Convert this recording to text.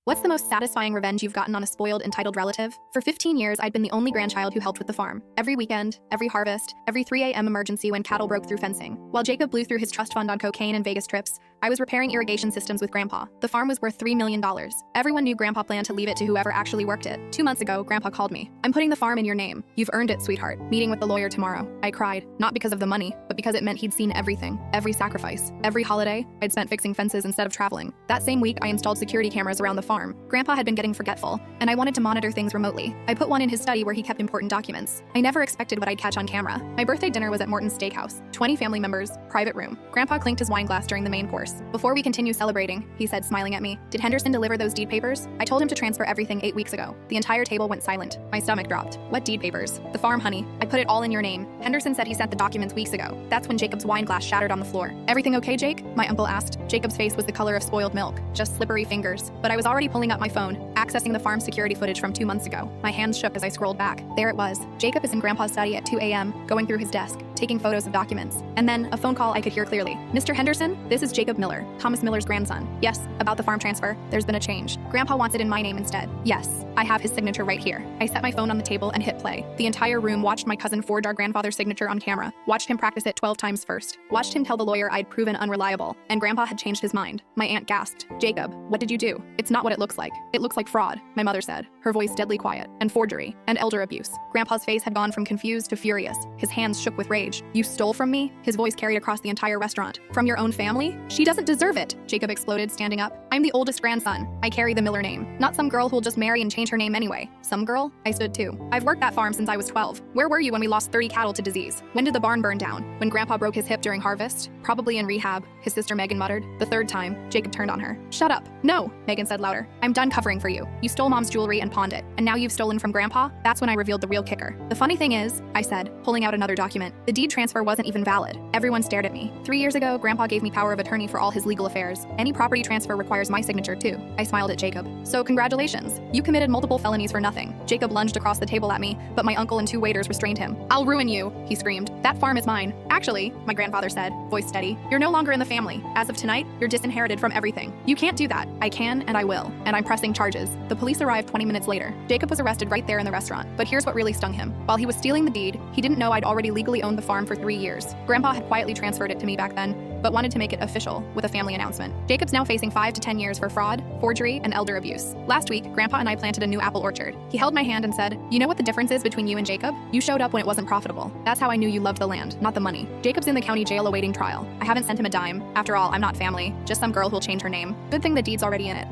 What's the most satisfying revenge you've gotten on a spoiled, entitled relative? For 15 years, I'd been the only grandchild who helped with the farm. Every weekend, every harvest, every 3 a.m. emergency when cattle broke through fencing. While Jacob blew through his trust fund on cocaine and Vegas trips, I was repairing irrigation systems with Grandpa. The farm was worth $3 million. Everyone knew Grandpa planned to leave it to whoever actually worked it. 2 months ago, Grandpa called me. "I'm putting the farm in your name. You've earned it, sweetheart. Meeting with the lawyer tomorrow." I cried, not because of the money, but because it meant he'd seen everything, every sacrifice. Every holiday, I'd spent fixing fences instead of traveling. That same week, I installed security cameras around the farm. Grandpa had been getting forgetful, and I wanted to monitor things remotely. I put one in his study where he kept important documents. I never expected what I'd catch on camera. My birthday dinner was at Morton's Steakhouse. 20 family members, private room. Grandpa clinked his wine glass during the main course. "Before we continue celebrating," he said, smiling at me, "did Henderson deliver those deed papers?" I told him to transfer everything 8 weeks ago. The entire table went silent. My stomach dropped. "What deed papers?" "The farm, honey. I put it all in your name. Henderson said he sent the documents weeks ago." That's when Jacob's wine glass shattered on the floor. "Everything okay, Jake?" my uncle asked. Jacob's face was the color of spoiled milk, just slippery fingers. But I was already pulling up my phone, accessing the farm security footage from 2 months ago. My hands shook as I scrolled back. There it was. Jacob is in Grandpa's study at 2 a.m., going through his desk, taking photos of documents. And then, a phone call I could hear clearly. "Mr. Henderson, this is Jacob Miller, Thomas Miller's grandson. Yes, about the farm transfer. There's been a change. Grandpa wants it in my name instead." "Yes, I have his signature right here." I set my phone on the table and hit play. The entire room watched my cousin forge our grandfather's signature on camera, watched him practice it 12 times first, watched him tell the lawyer I'd proven unreliable, and Grandpa had changed his mind. My aunt gasped. "Jacob, what did you do?" "It's not what it looks like. It looks like fraud," my mother said, her voice deadly quiet, "and forgery, and elder abuse." Grandpa's face had gone from confused to furious. His hands shook with rage. "You stole from me?" His voice carried across the entire restaurant. "From your own family? She doesn't deserve it," Jacob exploded, standing up. "I'm the oldest grandson. I carry the Miller name. Not some girl who'll just marry and change her name anyway." "Some girl?" I stood too. "I've worked that farm since I was 12. Where were you when we lost 30 cattle to disease? When did the barn burn down? When Grandpa broke his hip during harvest? Probably in rehab," his sister Megan muttered. The third time, Jacob turned on her. "Shut up." "No," Megan said louder. "I'm done covering for you. You stole Mom's jewelry and pawned it, and now you've stolen from Grandpa?" That's when I revealed the real kicker. "The funny thing is," I said, pulling out another document, "the deed transfer wasn't even valid." Everyone stared at me. 3 years ago, Grandpa gave me power of attorney for all his legal affairs. Any property transfer requires my signature too. I smiled at Jacob. "So congratulations. You committed multiple felonies for nothing." Jacob lunged across the table at me, but my uncle and 2 waiters restrained him. "I'll ruin you," he screamed. "That farm is mine." "Actually," my grandfather said, voice steady, "you're no longer in the family. As of tonight, you're disinherited from everything. You can't do that." "I can and I will, and I'm pressing charges." The police arrived 20 minutes later. Jacob was arrested right there in the restaurant. But here's what really stung him. While he was stealing the deed, he didn't know I'd already legally owned the farm for 3 years. Grandpa had quietly transferred it to me back then, but wanted to make it official with a family announcement. Jacob's now facing 5 to 10 years for fraud, forgery, and elder abuse. Last week, Grandpa and I planted a new apple orchard. He held my hand and said, "You know what the difference is between you and Jacob? You showed up when it wasn't profitable. That's how I knew you loved the land, not the money." Jacob's in the county jail awaiting trial. I haven't sent him a dime. After all, I'm not family, just some girl who'll change her name. Good thing the deed's already in it.